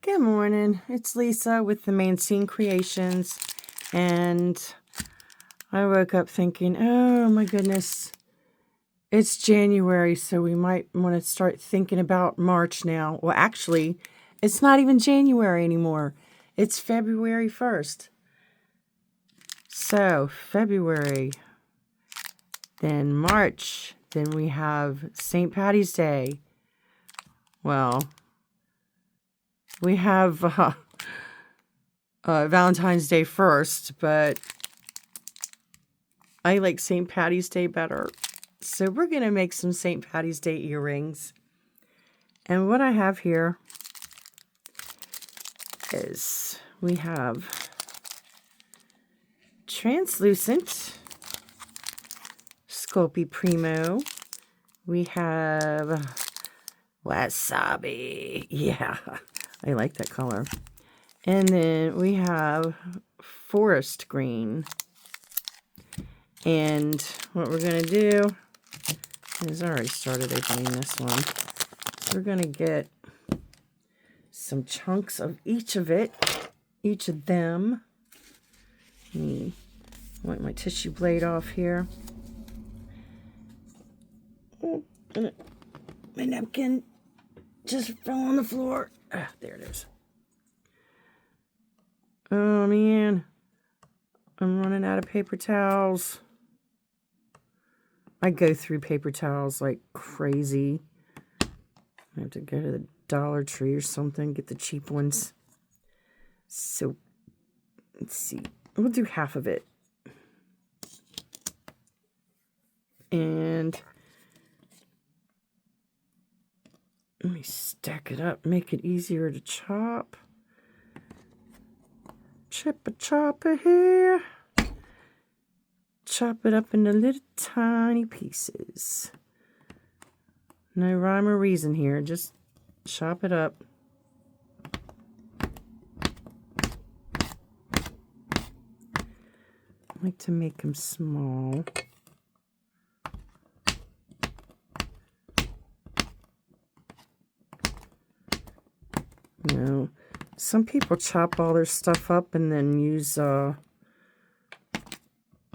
Good morning, it's Lisa with the Maine Creations, and I woke up thinking, oh my goodness, it's January, so we might want to start thinking about March now. Well, actually, it's not even January anymore. It's February 1st. So, February, then March, then we have St. Patty's Day. Well, we have Valentine's Day first, but I like St. Patty's Day better. So we're going to make some St. Patty's Day earrings. And what I have here is we have translucent Sculpey Primo. We have wasabi. Yeah, I like that color. And then we have forest green. And what we're going to do is I already started opening this one. So we're going to get some chunks of each of them. Let me wipe my tissue blade off here. Oh, my napkin just fell on the floor. Ah, there it is. Oh man, I'm running out of paper towels. I go through paper towels like crazy. I have to go to the Dollar Tree or something, get the cheap ones. So, let's see. We'll do half of it. And let me stack it up, make it easier to chop. Chopper here. Chop it up into little tiny pieces. No rhyme or reason here, just chop it up. I like to make them small. You know, some people chop all their stuff up and then use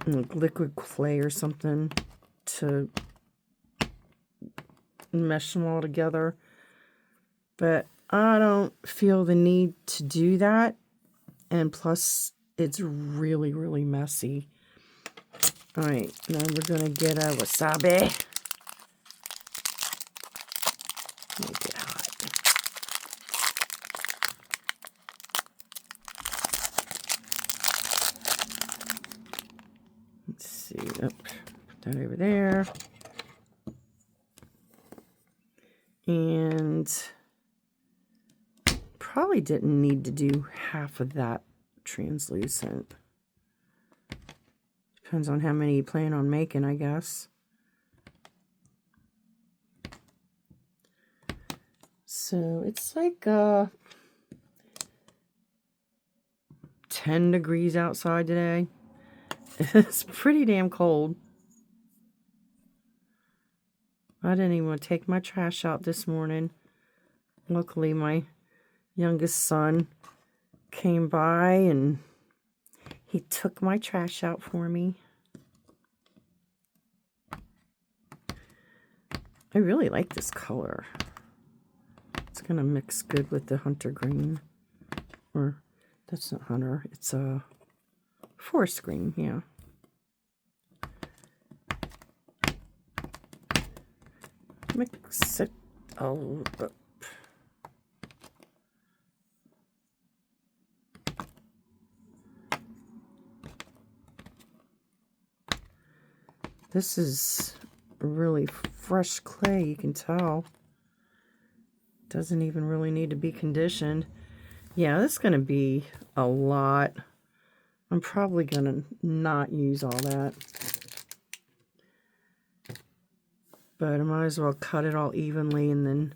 like liquid clay or something to mesh them all together. But I don't feel the need to do that. And plus, it's really, really messy. Alright, now we're going to get a wasabi. Make it hot. Let's see. Oh, put that over there. And probably didn't need to do half of that translucent. Depends on how many you plan on making, I guess. So it's like 10 degrees outside today. It's pretty damn cold. I didn't even want to take my trash out this morning. Luckily, my youngest son came by and he took my trash out for me. I really like this color. It's going to mix good with the hunter green. Or, that's not hunter, it's a forest green, yeah. Mix it all up. This is really fresh clay, you can tell. Doesn't even really need to be conditioned. Yeah, this is going to be a lot. I'm probably going to not use all that. But I might as well cut it all evenly and then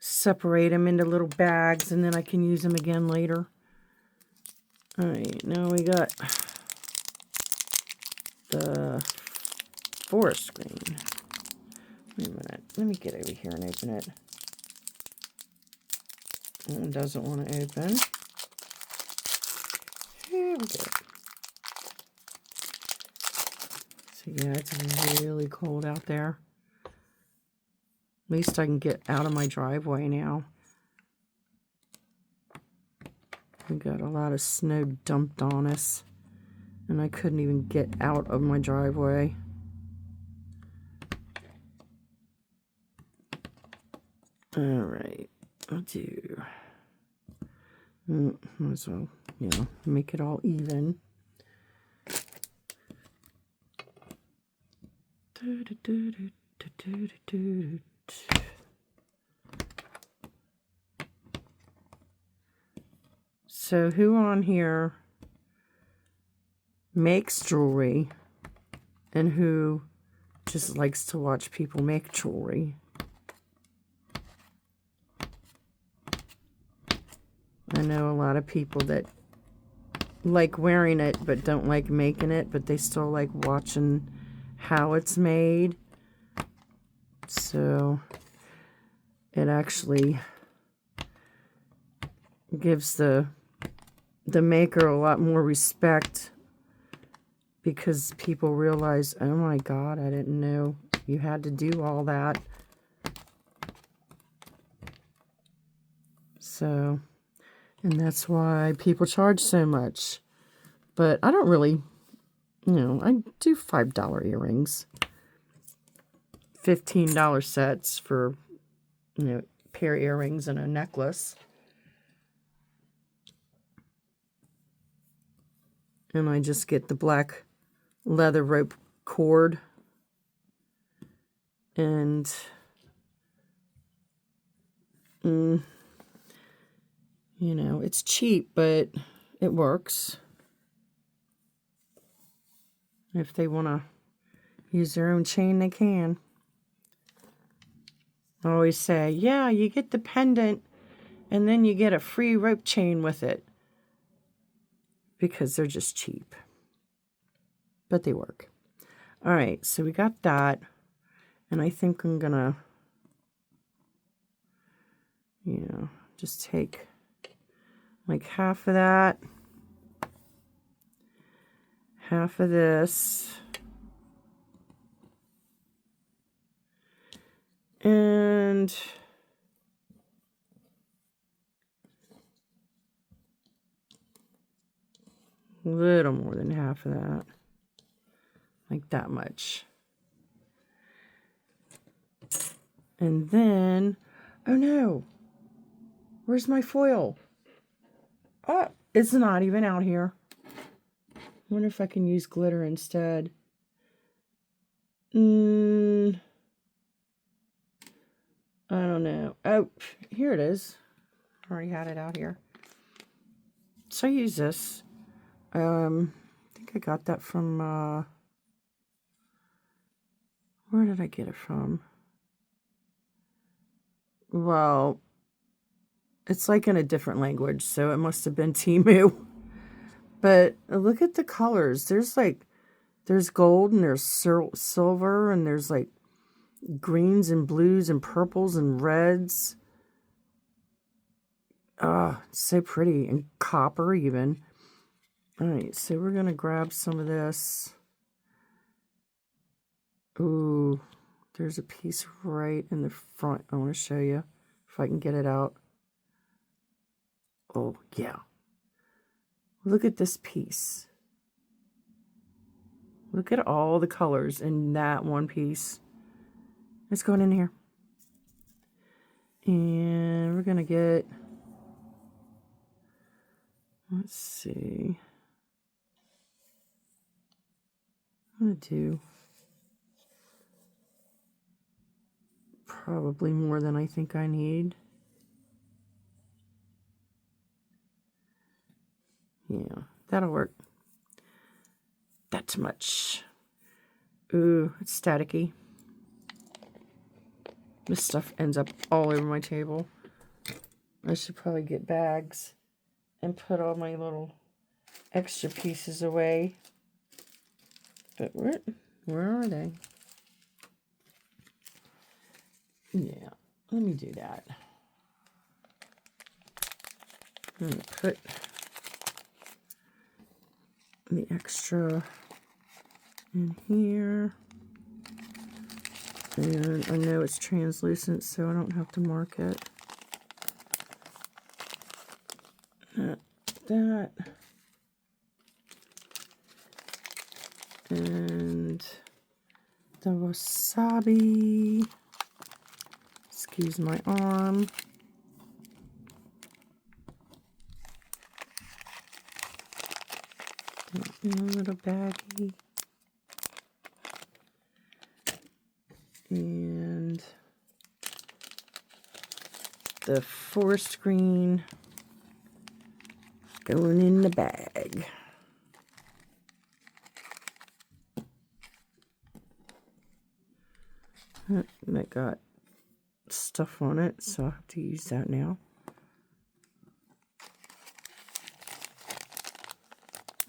separate them into little bags, and then I can use them again later. Alright, now we got the forest green. Wait a minute. Let me get over here and open it. It doesn't want to open. Here we go. So yeah, it's really cold out there. At least I can get out of my driveway now. We got a lot of snow dumped on us, and I couldn't even get out of my driveway. All right, I'll do. Might as well, make it all even. So who on here makes jewelry and who just likes to watch people make jewelry? I know a lot of people that like wearing it but don't like making it, but they still like watching how it's made. So it actually gives the maker a lot more respect, because people realize, oh my God, I didn't know you had to do all that. So, and that's why people charge so much. But I don't really, I do $5 earrings. $15 sets for, pair of earrings and a necklace. And I just get the black leather rope cord. And it's cheap, but it works. If they want to use their own chain, they can. I always say, yeah, you get the pendant and then you get a free rope chain with it, because they're just cheap. But they work. All right, so we got that. And I think I'm going to, just take like half of that, half of this, and a little more than half of that, like that much. And then, oh no, where's my foil? Oh, it's not even out here. Wonder if I can use glitter instead. I don't know. Oh, here it is. I already had it out here. So I use this. I think I got that from, where did I get it from? Well, it's like in a different language, so it must have been Temu. But look at the colors. There's gold and there's silver and there's like greens and blues and purples and reds. It's so pretty. And copper even. All right, so we're going to grab some of this. Ooh, there's a piece right in the front. I want to show you if I can get it out. Oh, yeah. Look at this piece. Look at all the colors in that one piece. It's going in here. And we're going to get, let's see. I'm going to do probably more than I think I need. Yeah, that'll work. That's much. Ooh, it's staticky. This stuff ends up all over my table. I should probably get bags and put all my little extra pieces away. But where are they? Yeah, let me do that. I'm going to put the extra in here. And I know it's translucent, so I don't have to mark it. That. And the wasabi. Excuse my arm. In a little baggie. And the forest green going in the bag. That got stuff on it, so I have to use that now.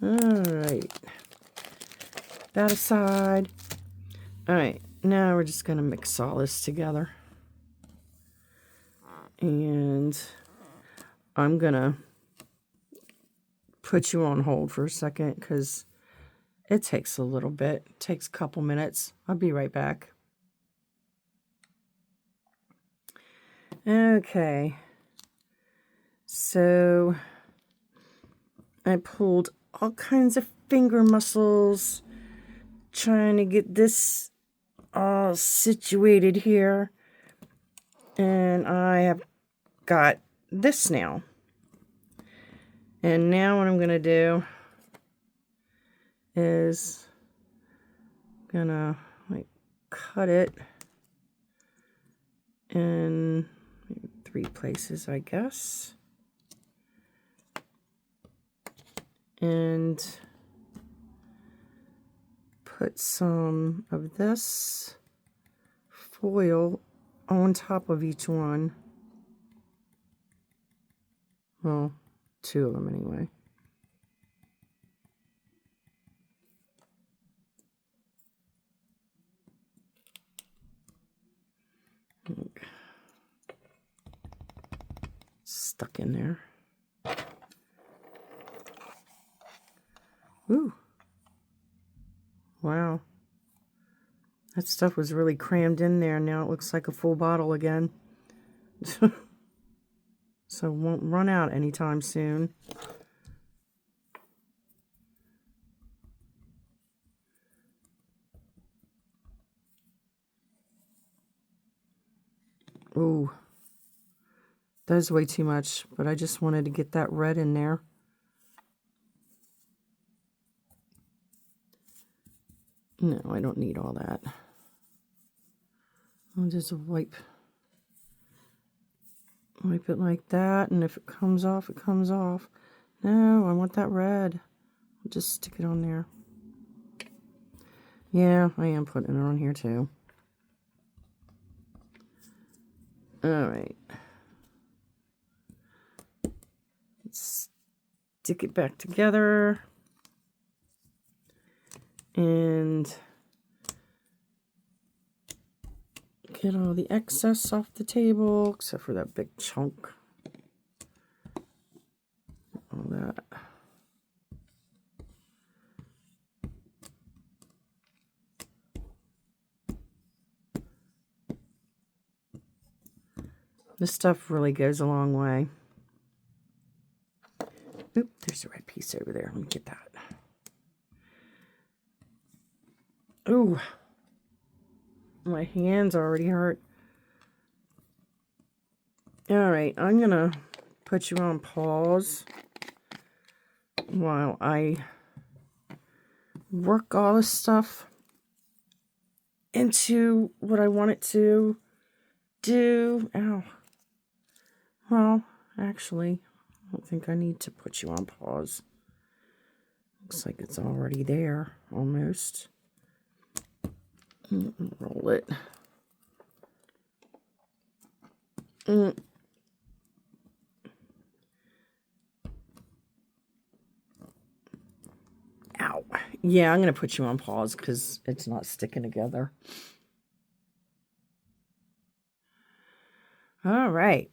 Alright. That aside. Alright, now we're just going to mix all this together. And I'm going to put you on hold for a second because it takes a little bit. It takes a couple minutes. I'll be right back. Okay. So I pulled all kinds of finger muscles trying to get this all situated here. And I have got this now. And now what I'm going to do is I'm going to like cut it in 3 places, I guess. And put some of this foil on top of each one. Well, 2 of them anyway. Stuck in there. Ooh. Wow. That stuff was really crammed in there. Now it looks like a full bottle again. So it won't run out anytime soon. Ooh. That's way too much, but I just wanted to get that red in there. No, I don't need all that. I'll just wipe it like that, and if it comes off, it comes off. No, I want that red. I'll just stick it on there. Yeah, I am putting it on here too. Alright. Let's stick it back together. And get all the excess off the table, except for that big chunk. All that. This stuff really goes a long way. Oop, there's a red piece over there. Let me get that. Ooh. My hands already hurt. Alright, I'm going to put you on pause while I work all this stuff into what I want it to do. Ow. Well, actually, I don't think I need to put you on pause. Looks like it's already there, almost. Roll it. Ow. Yeah, I'm going to put you on pause because it's not sticking together. All right.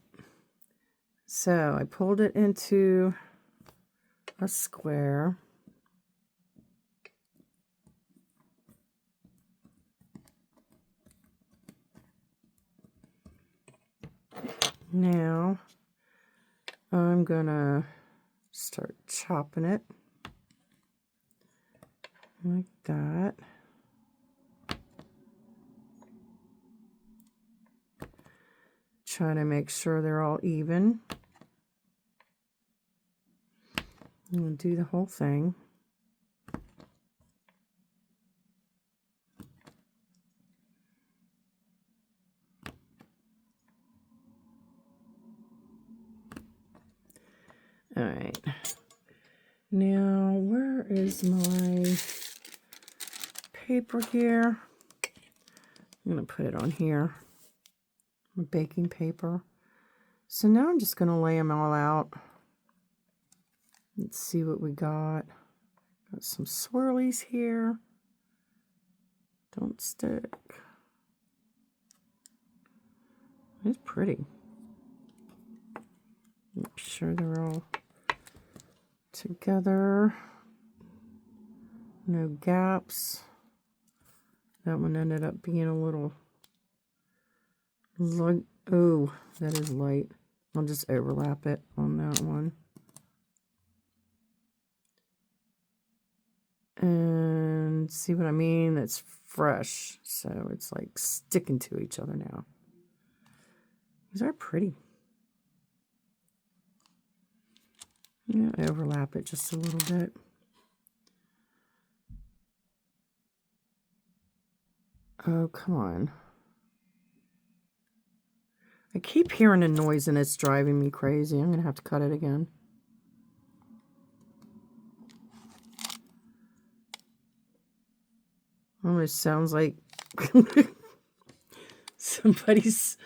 So I pulled it into a square. Now I'm gonna start chopping it like that. Try to make sure they're all even. I'm gonna do the whole thing. All right. Now, where is my paper here? I'm going to put it on here. My baking paper. So now I'm just going to lay them all out. Let's see what we got. Got some swirlies here. Don't stick. It's pretty. Make sure they're all together. No gaps. That one ended up being a little light. Oh, that is light. I'll just overlap it on that one. And see what I mean? It's fresh. So it's like sticking to each other now. These are pretty. Yeah, overlap it just a little bit. Oh, come on. I keep hearing a noise and it's driving me crazy. I'm going to have to cut it again. Almost sounds like somebody's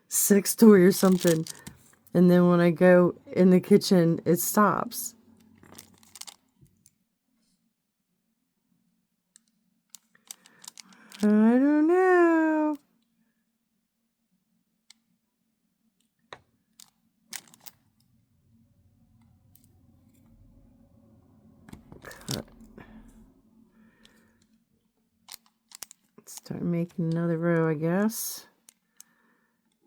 sex toy or something. And then when I go in the kitchen, it stops. I don't know. Cut. Start making another row, I guess.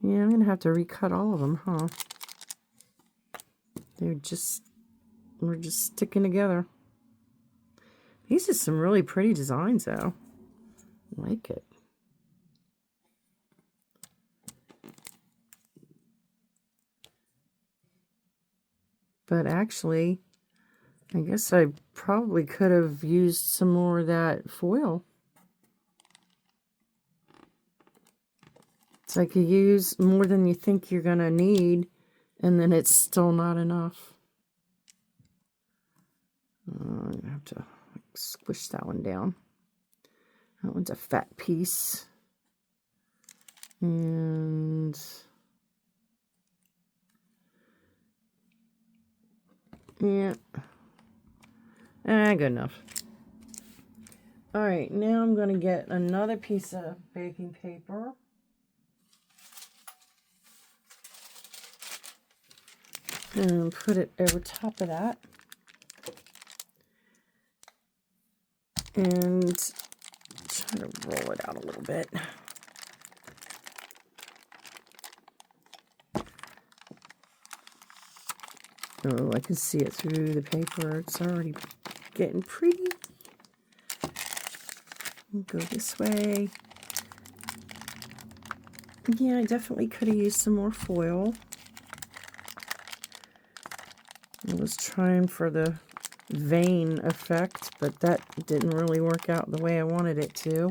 Yeah, I'm going to have to recut all of them, huh? We're just sticking together. These are some really pretty designs, though. I like it. But actually, I guess I probably could have used some more of that foil. It's like you use more than you think you're going to need, and then it's still not enough. I have to squish that one down. That one's a fat piece. And yeah. Good enough. All right, now I'm going to get another piece of baking paper. And put it over top of that. And try to roll it out a little bit. Oh, I can see it through the paper. It's already getting pretty. Go this way. Yeah, I definitely could have used some more foil. I was trying for the vein effect, but that didn't really work out the way I wanted it to.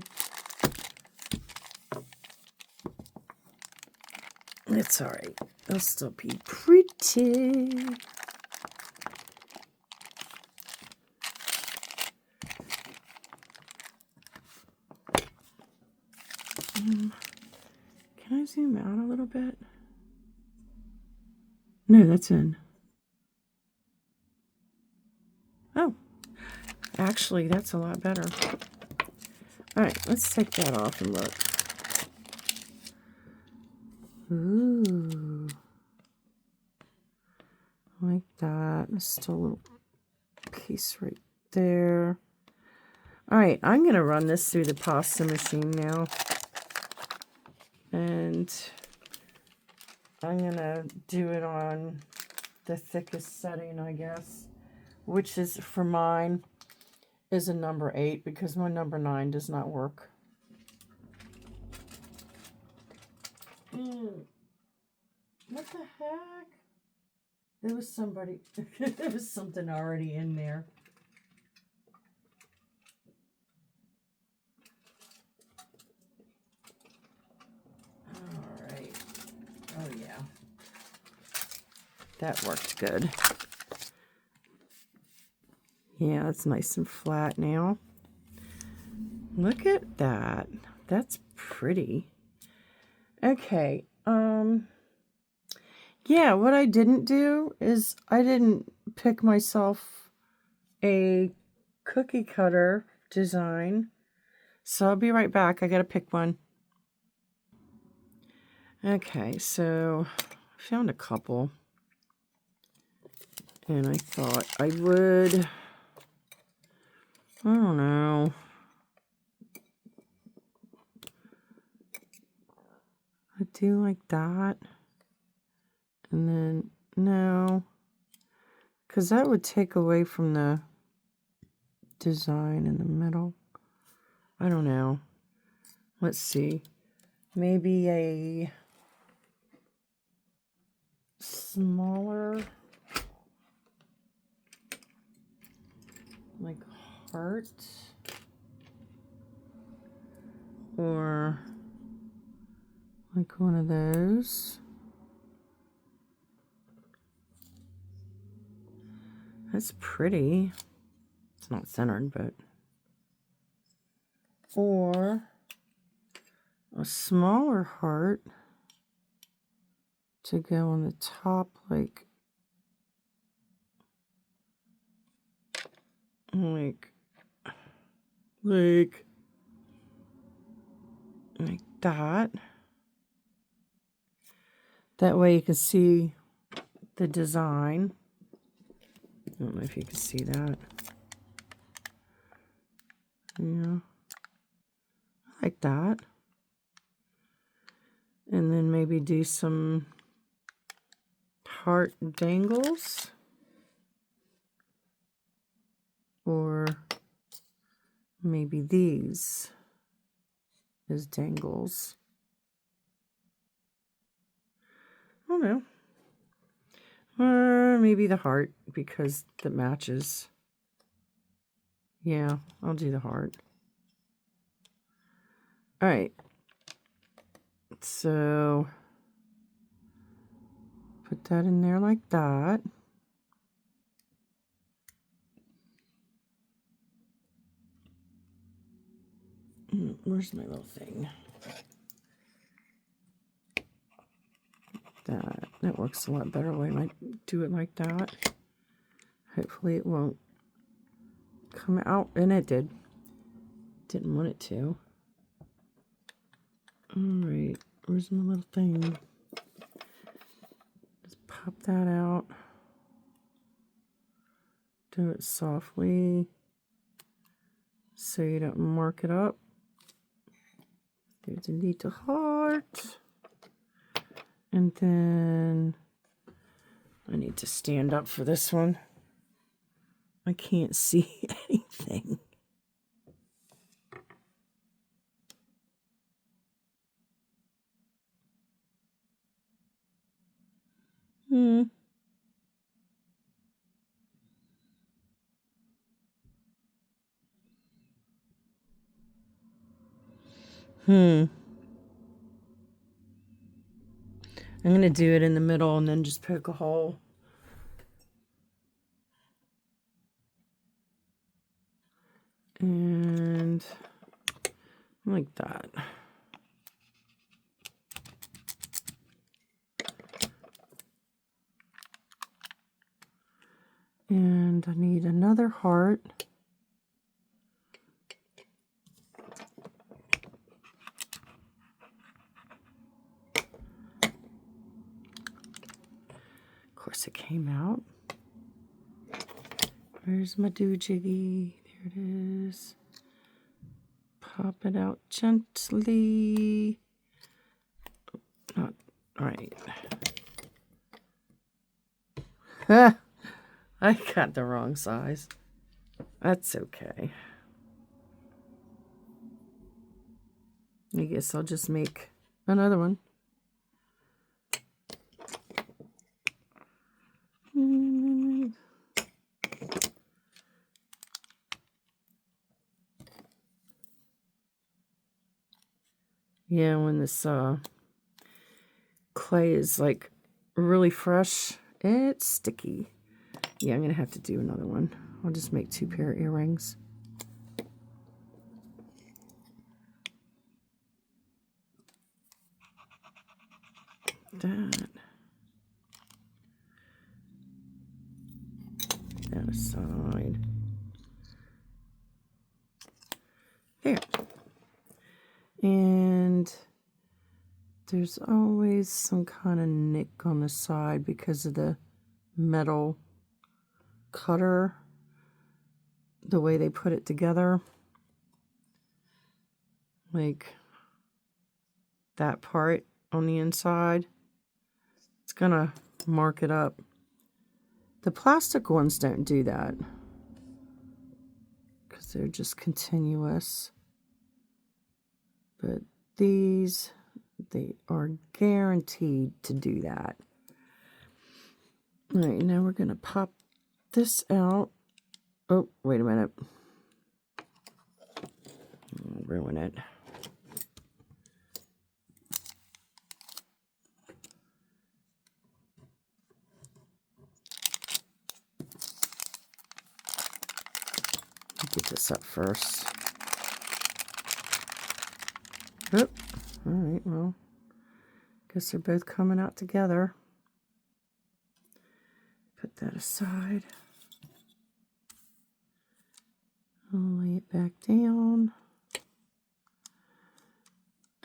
It's alright. It'll still be pretty. Can I zoom out a little bit? No, that's in. Oh, actually, that's a lot better. All right, let's take that off and look. Ooh. like that. Just a little piece right there. All right, I'm going to run this through the pasta machine now. And I'm going to do it on the thickest setting, I guess, which is, for mine, is a number 8 because my number 9 does not work. What the heck? There was somebody, there was something already in there. All right. Oh, yeah. That worked good. Yeah, it's nice and flat now. Look at that. That's pretty. Okay. Yeah, what I didn't do is I didn't pick myself a cookie cutter design. So I'll be right back. I gotta pick one. Okay, so I found a couple. And I thought I would, I don't know. I do like that. And then, no. Because that would take away from the design in the middle. I don't know. Let's see. Maybe a smaller, like, heart. Or like one of those. That's pretty. It's not centered, but. Or a smaller heart to go on the top, like that. That way you can see the design. I don't know if you can see that. Yeah, I like that. And then maybe do some heart dangles. Or maybe these as dangles. I don't know. Or maybe the heart because that matches. Yeah, I'll do the heart. All right. So put that in there like that. Where's my little thing? That works a lot better when I do it like that. Hopefully it won't come out, and it did. Didn't want it to. All right, where's my little thing? Just pop that out. Do it softly so you don't mark it up. There's a little heart. And then I need to stand up for this one. I can't see anything. I'm going to do it in the middle and then just poke a hole. And like that. And I need another heart. Of course it came out. Where's my doojiggy? There it is. Pop it out gently. Not right. I got the wrong size. That's okay. I guess I'll just make another one. Yeah, when this clay is like really fresh, it's sticky. Yeah, I'm gonna have to do another one. I'll just make 2 pair of earrings. That aside. There. And there's always some kind of nick on the side because of the metal cutter, the way they put it together. Like that part on the inside. It's gonna mark it up. The plastic ones don't do that because they're just continuous. But these, they are guaranteed to do that. All right, now we're gonna pop this out. Oh, wait a minute. I'll ruin it. Get this up first. Oh, all right, well, guess they're both coming out together. Put that aside. I'll lay it back down.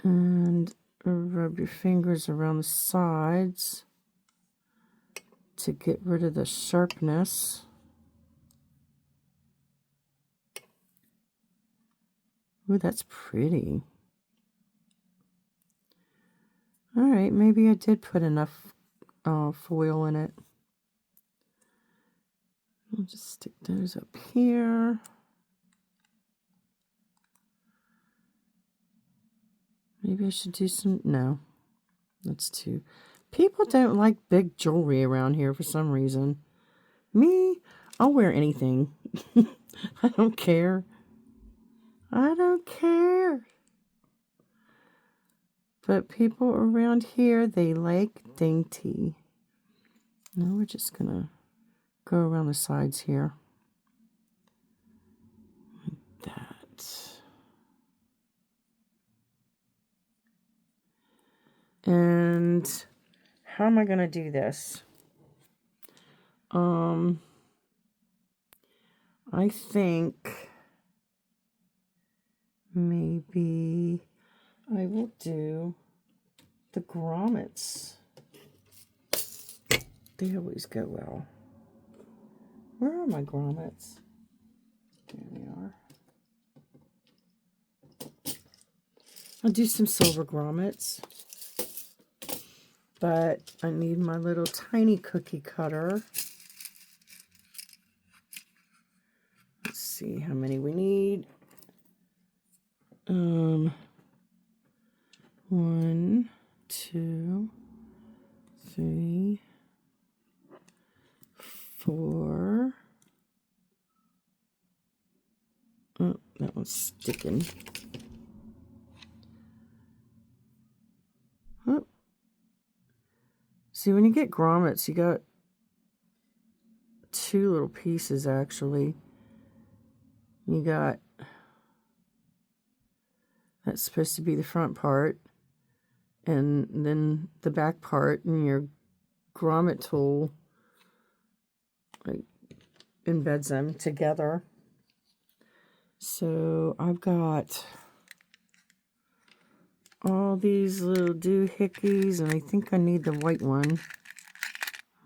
And rub your fingers around the sides to get rid of the sharpness. Ooh, that's pretty. All right, maybe I did put enough foil in it. I'll just stick those up here. Maybe I should do some, no, that's too. People don't like big jewelry around here for some reason. Me, I'll wear anything. I don't care. I don't care. But people around here, they like dainty. Now we're just gonna go around the sides here. Like that. And how am I gonna do this? I think maybe I will do the grommets. They always go well. Where are my grommets? There they are. I'll do some silver grommets. But I need my little tiny cookie cutter. Let's see how many we need. 1, 2, 3, 4. Oh, that one's sticking. Oh. See, when you get grommets, you got 2 little pieces actually. You got, that's supposed to be the front part, and then the back part, and your grommet tool like embeds them together. So I've got all these little doohickeys, and I think I need the white one.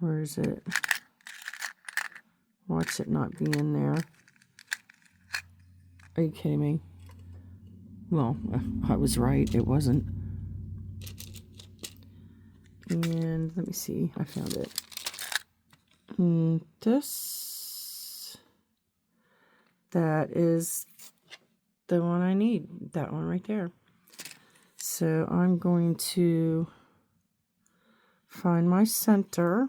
Where is it? Watch it not be in there. Are you kidding me? Well, I was right. It wasn't. And let me see. I found it. That is the one I need. That one right there. So I'm going to find my center.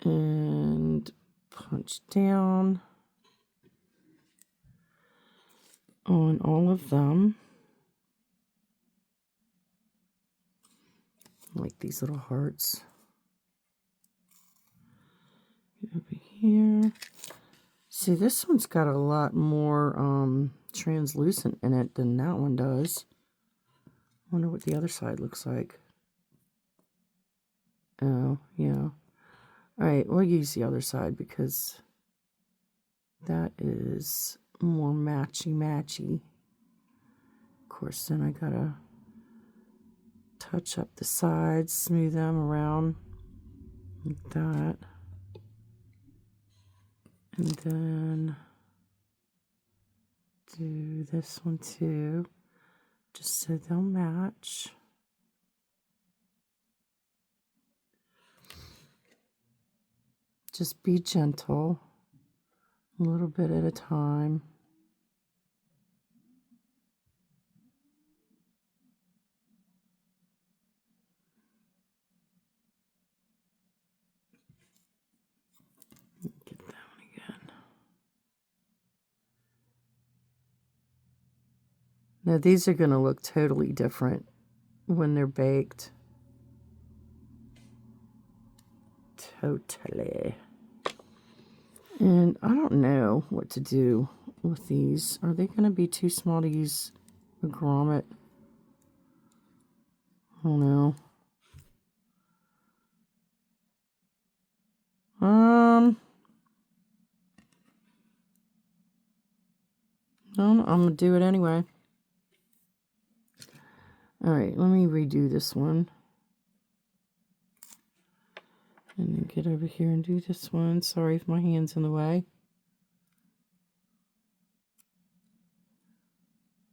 And punch down on all of them. Like these little hearts. Get over here. See, this one's got a lot more translucent in it than that one does. I wonder what the other side looks like. Oh, yeah. Alright, we'll use the other side because that is more matchy-matchy. Of course, then I gotta touch up the sides, smooth them around like that. And then do this one too, just so they'll match. Just be gentle, a little bit at a time. Get that one again. Now these are going to look totally different when they're baked. Totally. And I don't know what to do with these. Are they going to be too small to use a grommet? I don't know. No, I'm going to do it anyway. Alright, let me redo this one. And then get over here and do this one. Sorry if my hand's in the way.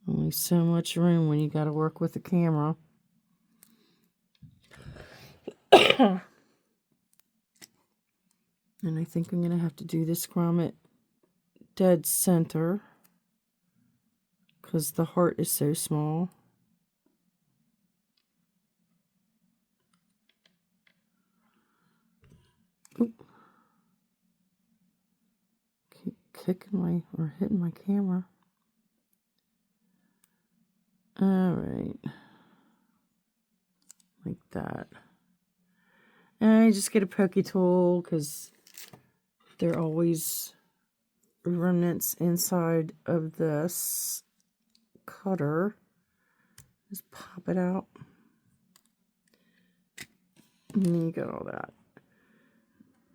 Only so much room when you got to work with the camera. And I think I'm going to have to do this grommet dead center because the heart is so small. Oop. Keep kicking my or hitting my camera. Alright. Like that. And I just get a pokey tool because there are always remnants inside of this cutter. Just pop it out. And then you got all that.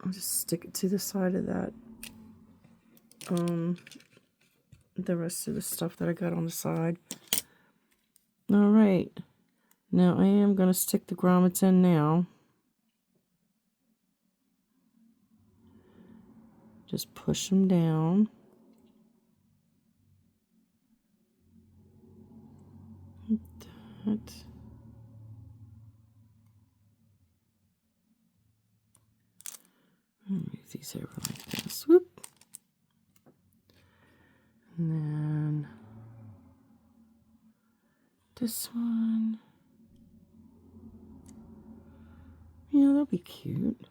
I'll just stick it to the side of that. The rest of the stuff that I got on the side. Alright. Now I am going to stick the grommets in now. Just push them down. Like that. Move these over like this. Whoop. And then this one. Yeah, they'll be cute.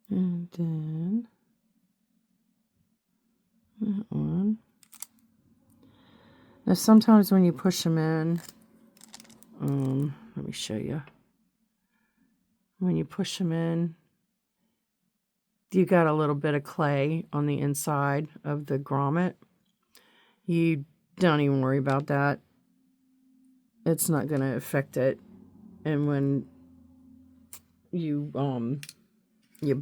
And then that one. Now sometimes when you push them in, let me show you. When you push them in, you got a little bit of clay on the inside of the grommet. You don't even worry about that. It's not going to affect it. And when you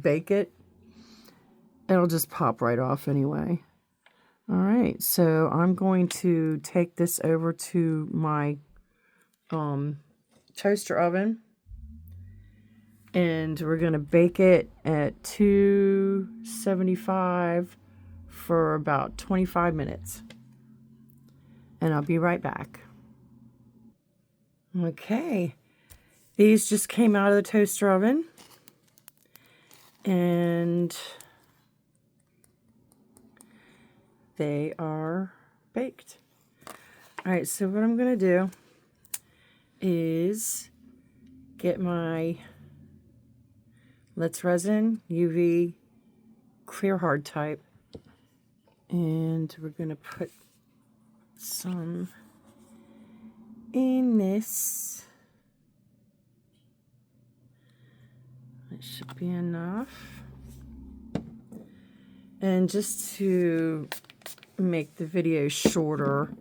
bake it, it'll just pop right off anyway. All right, so I'm going to take this over to my toaster oven, and we're going to bake it at 275 for about 25 minutes. And I'll be right back. Okay, these just came out of the toaster oven, and they are baked. All right, so what I'm going to do is get my Let's Resin UV clear hard type, and we're going to put some in this. It should be enough. And just to make the video shorter,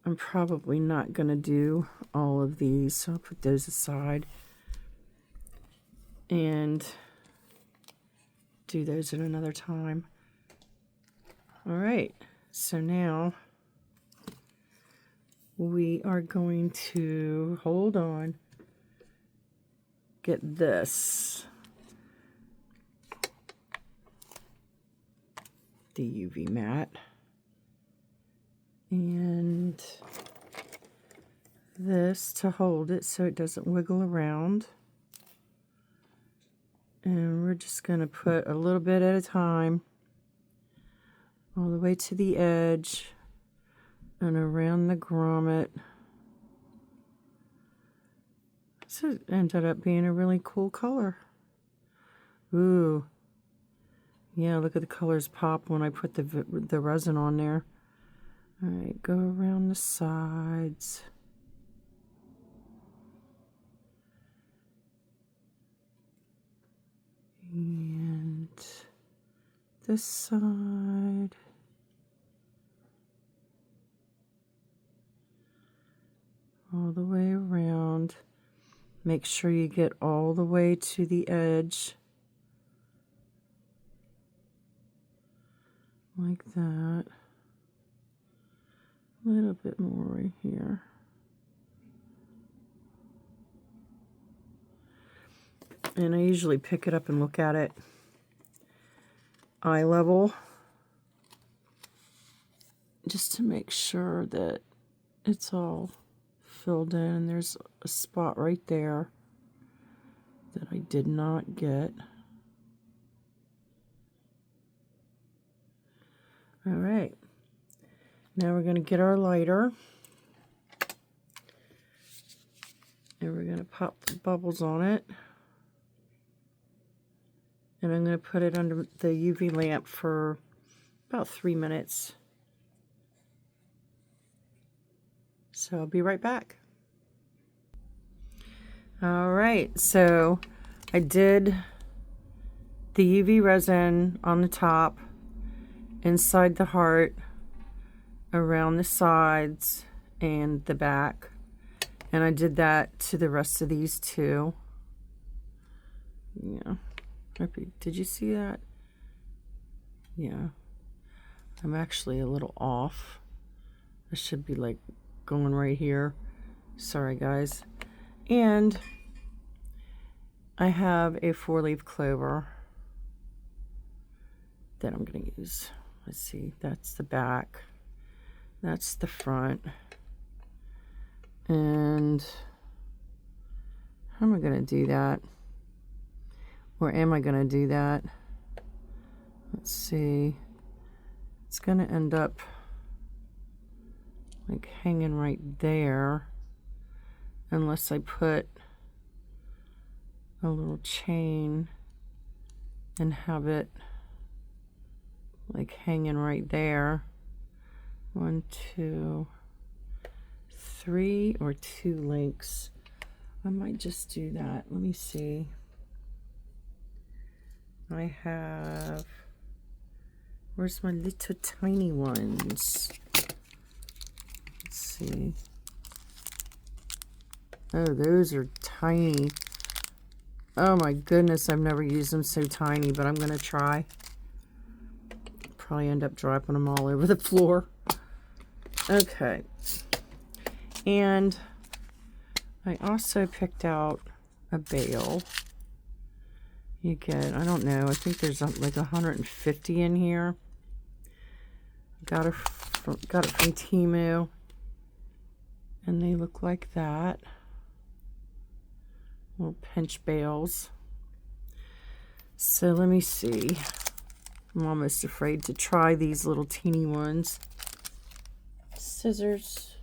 I'm probably not going to do all of these, so I'll put those aside and do those at another time. All right, so now we are going to, hold on, get this, the UV mat, and this to hold it so it doesn't wiggle around. And we're just going to put a little bit at a time all the way to the edge and around the grommet. So it ended up being a really cool color. Ooh. Yeah, look at the colors pop when I put the resin on there. All right, go around the sides. And this side. All the way around. Make sure you get all the way to the edge. Like that. A little bit more right here. And I usually pick it up and look at it eye level, just to make sure that it's all filled in. There's a spot right there that I did not get. All right, now we're going to get our lighter, and we're going to pop the bubbles on it. And I'm going to put it under the UV lamp for about 3 minutes. So I'll be right back. All right, so I did the UV resin on the top, inside the heart, around the sides, and the back. And I did that to the rest of these too. Yeah. Did you see that? Yeah. I'm actually a little off. I should be like going right here. Sorry, guys. And I have a 4-leaf clover that I'm going to use. Let's see. That's the back. That's the front. And how am I going to do that? Or am I going to do that? Let's see. It's going to end up like hanging right there, unless I put a little chain and have it like hanging right there. 1, 2, 3, or 2 links. I might just do that. Let me see. I have, where's my little tiny ones? Let's see. Oh, those are tiny. Oh my goodness, I've never used them so tiny, but I'm going to try. probably end up dropping them all over the floor. Okay. And I also picked out a bale. You get, I don't know, I think there's like 150 in here. Got it from Temu. And they look like that. Little pinch bales. So let me see. I'm almost afraid to try these little teeny ones. Scissors.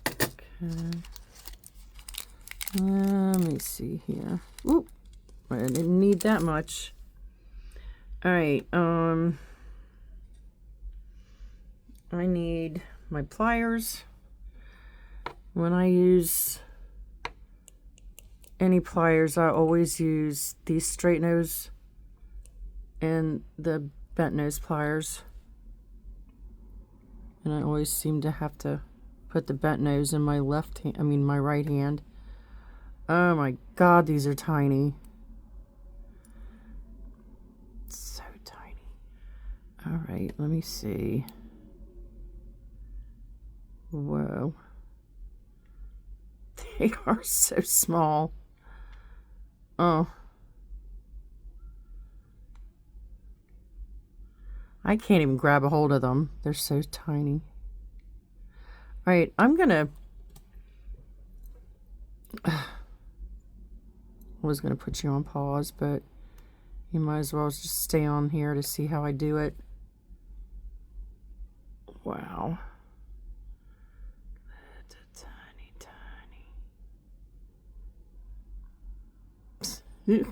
Okay. Let me see here. Oop. I didn't need that much. All right. I need my pliers. When I use any pliers, I always use these straight nose and the bent nose pliers. And I always seem to have to put the bent nose in my left hand, my right hand. Oh my God, these are tiny. So tiny. All right, let me see. Whoa. They are so small. Oh. I can't even grab a hold of them. They're so tiny. All right, I'm gonna... I was gonna put you on pause, but you might as well just stay on here to see how I do it. Wow. Tiny, tiny.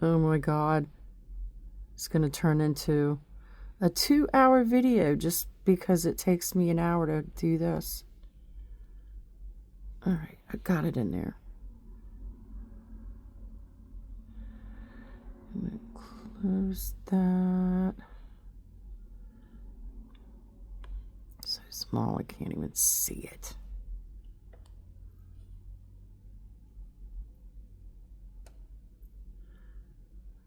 Oh my God. It's gonna turn into a 2-hour video just because it takes me an hour to do this. All right, I got it in there. I'm gonna close that. So small I can't even see it.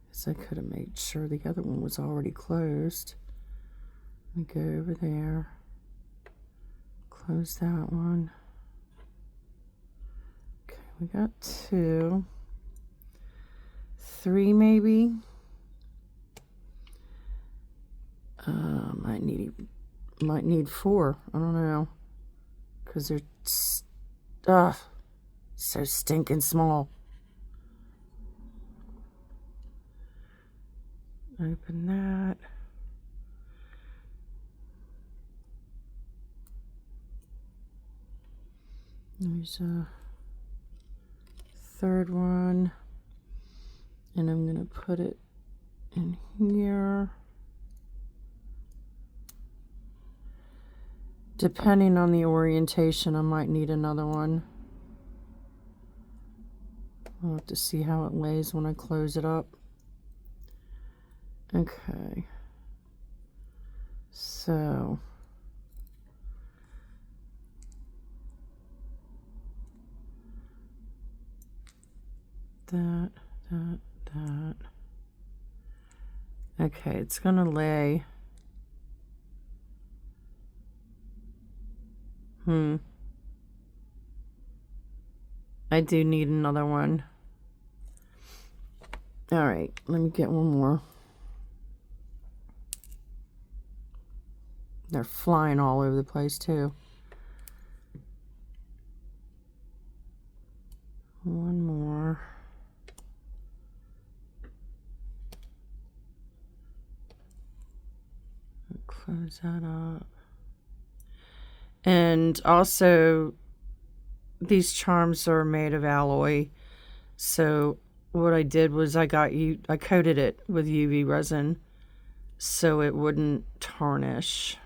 Guess I could have made sure the other one was already closed. Let me go over there. Close that one. Okay, we got 2. 3 maybe. Might need 4. I don't know, because they're so stinking small. Open that. There's a 3rd one, and I'm gonna put it in here. Depending on the orientation, I might need another one. I'll have to see how it lays when I close it up. Okay. So that. Okay, it's gonna lay. I do need another one. All right, let me get one more. They're flying all over the place too. One more. Close that up. And also, these charms are made of alloy. So what I did was I coated it with UV resin so it wouldn't tarnish.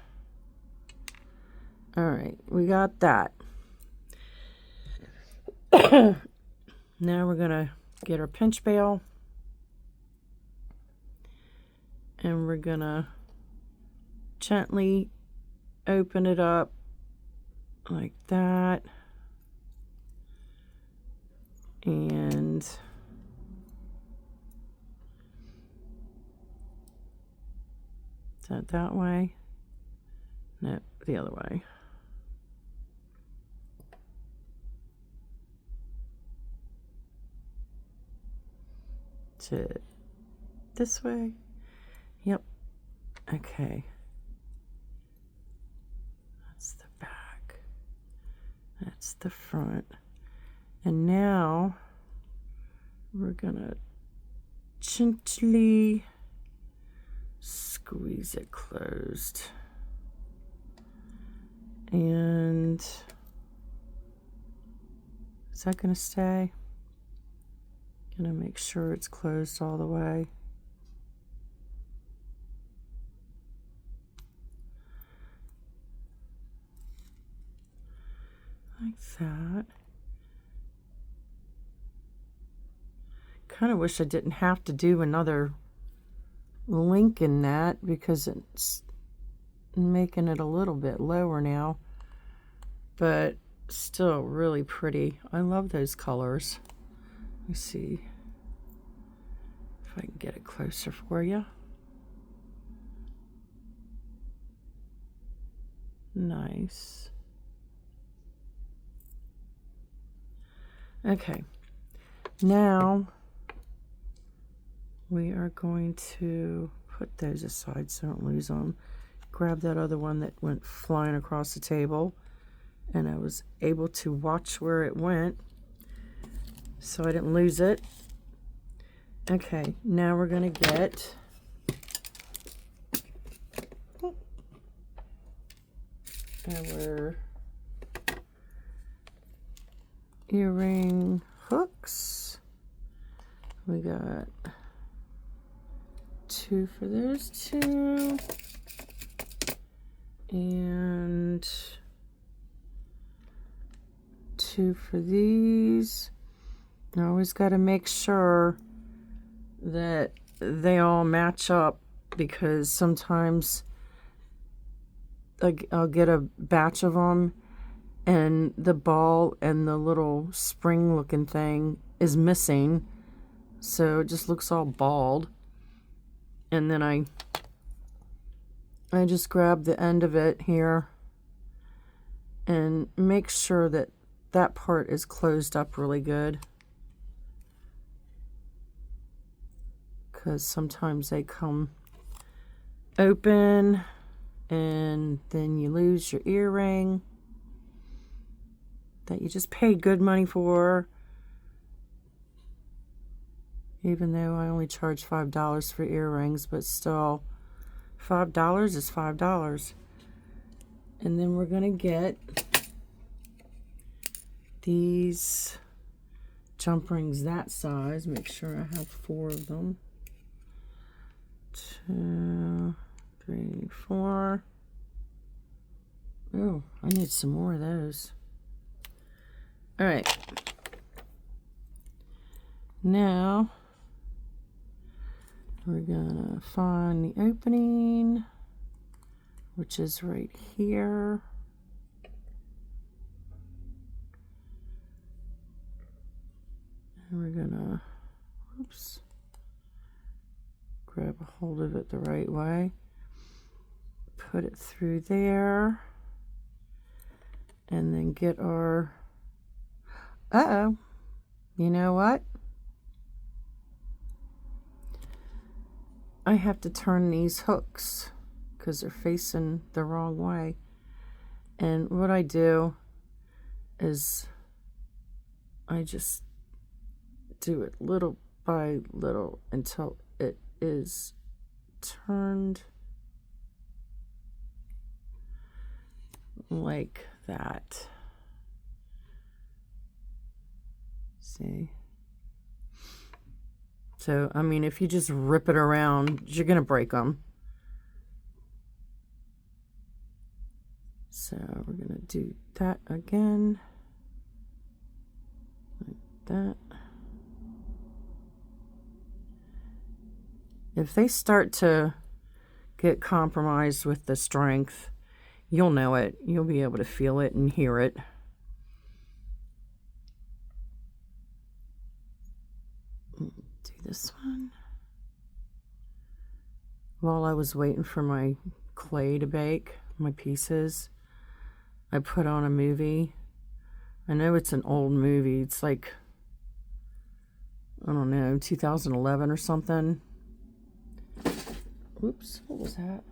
All right, we got that. Now we're gonna get our pinch bale, and we're gonna gently open it up like that. And is that way? No, the other way. To this way? Yep. Okay. That's the back. That's the front. And now we're gonna gently squeeze it closed. And is that gonna stay? Gonna make sure it's closed all the way. Like that. Kind of wish I didn't have to do another link in that because it's making it a little bit lower now, but still really pretty. I love those colors. Let me see if I can get it closer for you. Nice. Okay, now we are going to put those aside so I don't lose them. Grab that other one that went flying across the table, and I was able to watch where it went so I didn't lose it. Okay, now we're gonna get our earring hooks. We got 2 for those 2 and 2 for these. I always got to make sure that they all match up because sometimes I'll get a batch of them and the ball and the little spring looking thing is missing, so it just looks all bald. And then I just grab the end of it here and make sure that that part is closed up really good, because sometimes they come open and then you lose your earring that you just paid good money for, even though I only charge $5 for earrings, but still $5 is $5. And then we're gonna get these jump rings that size. Make sure I have 4 of them. 2, 3, 4. Oh, I need some more of those. All right. Now we're gonna find the opening, which is right here. And we're gonna, oops, grab a hold of it the right way, put it through there, and then get our, uh-oh, you know what? I have to turn these hooks because they're facing the wrong way. And what I do is I just do it little by little until it is turned like that. See? So, I mean, if you just rip it around, you're going to break them. So, we're going to do that again. Like that. If they start to get compromised with the strength, you'll know it. You'll be able to feel it and hear it. this one. While I was waiting for my clay to bake, my pieces, I put on a movie. I know it's an old movie. It's like, I don't know, 2011 or something. Whoops, what was that?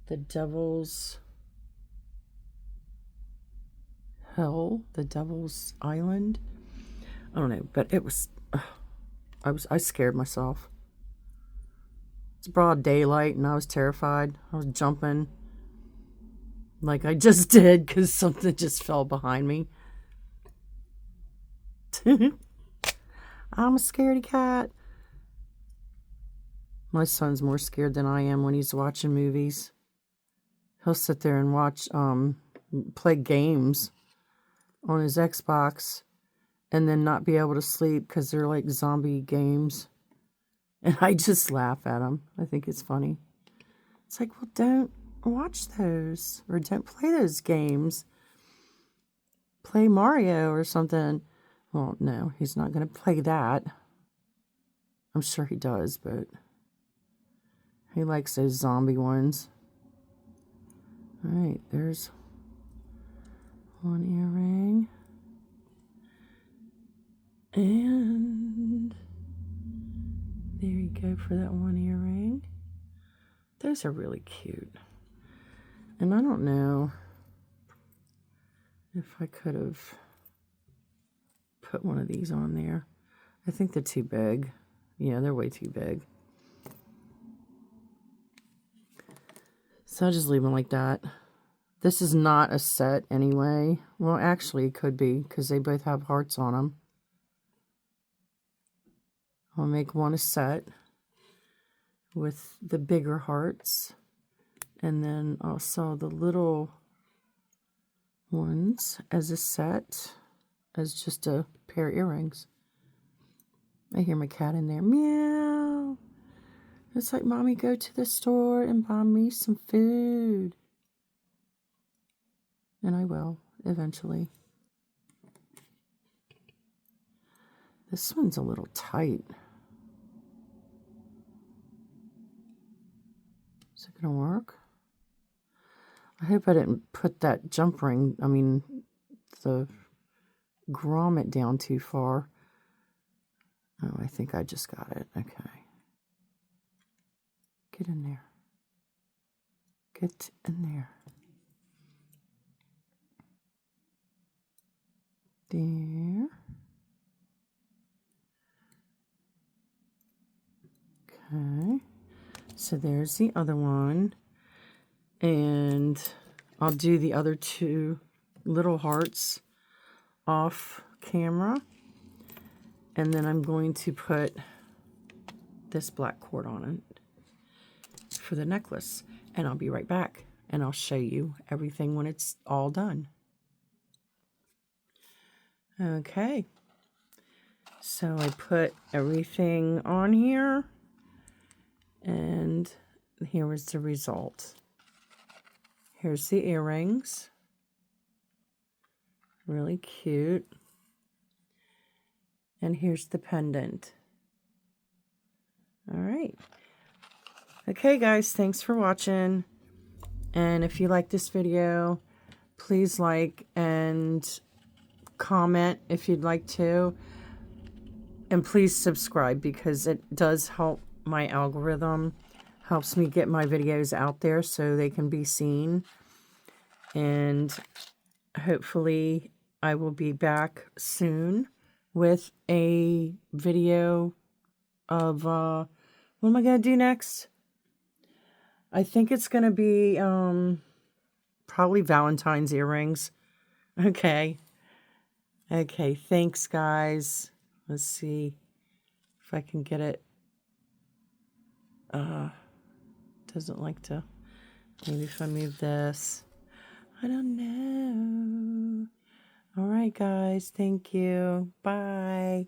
The Devil's Hell, the Devil's Island. I don't know, but it was, I scared myself. It's broad daylight and I was terrified. I was jumping like I just did because something just fell behind me. I'm a scaredy cat. My son's more scared than I am when he's watching movies. He'll sit there and watch, play games on his Xbox and then not be able to sleep because they're like zombie games. And I just laugh at him. I think it's funny. It's like, well, don't watch those or don't play those games. Play Mario or something. Well, no, he's not going to play that. I'm sure he does, but he likes those zombie ones. All right, there's one earring. And there you go for that one earring. Those are really cute. And I don't know if I could have put one of these on there. I think they're too big. Yeah, they're way too big. So I'll just leave them like that. This is not a set anyway. Well, actually, it could be because they both have hearts on them. I'll make one a set with the bigger hearts. And then I'll sell the little ones as a set, as just a pair of earrings. I hear my cat in there. Meow. It's like, Mommy, go to the store and buy me some food. And I will, eventually. This one's a little tight. Is it going to work? I hope I didn't put that jump ring, the grommet down too far. Oh, I think I just got it. Okay. Get in there. Get in there. There. Okay. So there's the other one. And I'll do the other two little hearts off camera. And then I'm going to put this black cord on it for the necklace. And I'll be right back. And I'll show you everything when it's all done. Okay. So I put everything on here. And here was the result. Here's the earrings. Really cute. And here's the pendant. All right. Okay, guys, thanks for watching. And if you like this video, please like and comment if you'd like to. And please subscribe because it does help my algorithm. Helps me get my videos out there so they can be seen. And hopefully I will be back soon with a video of, what am I going to do next? I think it's going to be, probably Valentine's earrings. Okay. Okay, thanks, guys. Let's see if I can get it. Doesn't like to. Maybe if I move this. I don't know. All right, guys. Thank you. Bye.